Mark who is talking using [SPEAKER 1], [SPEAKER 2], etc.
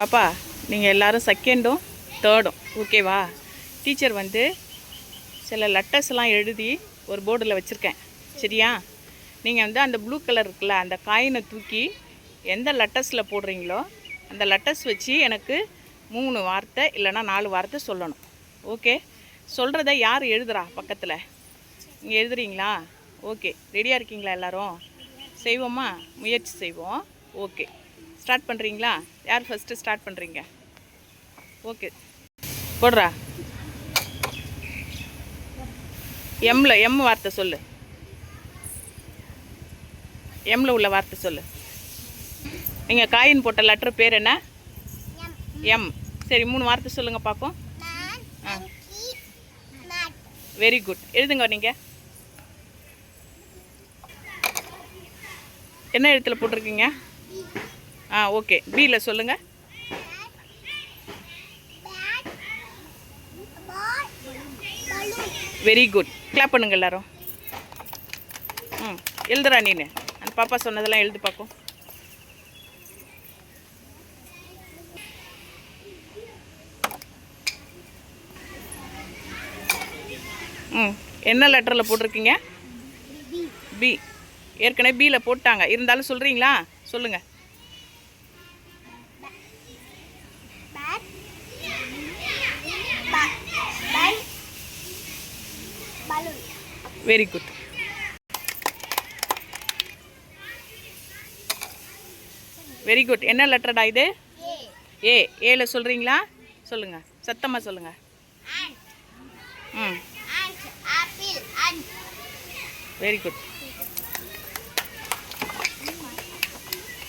[SPEAKER 1] அப்பா நீங்கள் எல்லோரும் செகண்டும் தேர்டும் ஓகேவா? டீச்சர் வந்து சில லெட்டர்ஸ்லாம் எழுதி ஒரு போர்டில் வச்சுருக்கேன், சரியா? நீங்கள் வந்து அந்த ப்ளூ கலர் இருக்குல்ல, அந்த காயினை தூக்கி எந்த லெட்டர்ஸில் போடுறீங்களோ அந்த லெட்டர்ஸ் வச்சு எனக்கு 3 வார்த்தை இல்லைனா 4 வார்த்தை சொல்லணும். ஓகே? சொல்கிறத யார் எழுதுறா பக்கத்தில்? நீங்கள் எழுதுறீங்களா? ஓகே, ரெடியாக இருக்கீங்களா எல்லோரும்? செய்வோமா? முயற்சி செய்வோம். ஓகே, ஸ்டார்ட் பண்ணுறீங்களா? யார் ஃபஸ்ட்டு ஸ்டார்ட் பண்ணுறீங்க? ஓகே, போடுறா. எம் வார்த்தை சொல்லு. எம்மில் உள்ள வார்த்தை சொல்லு. நீங்கள் காயின் போட்ட லெட்டர் பேர் என்ன? எம். சரி, 3 வார்த்தை சொல்லுங்கள் பார்ப்போம். Very good. எழுதுங்க நீங்கள். என்ன எழுத்தில் போட்டிருக்கீங்க? ஓகே, பியில் சொல்லுங்கள். Very good. கிளாப் பண்ணுங்க எல்லாரும். எழுதுறா நீனு. அந்த பாப்பா சொன்னதெல்லாம் எழுது பார்க்கும். என்ன லெட்டரில் போட்டிருக்கீங்க? பி. ஏற்கனவே பியில் போட்டாங்க, இருந்தாலும் சொல்கிறீங்களா? சொல்லுங்கள். Very good. Very good. என்ன லெட்டர்டா இது? ஏ. ஏல சொல்கிறீங்களா? சொல்லுங்கள், சத்தமாக சொல்லுங்கள். Very good.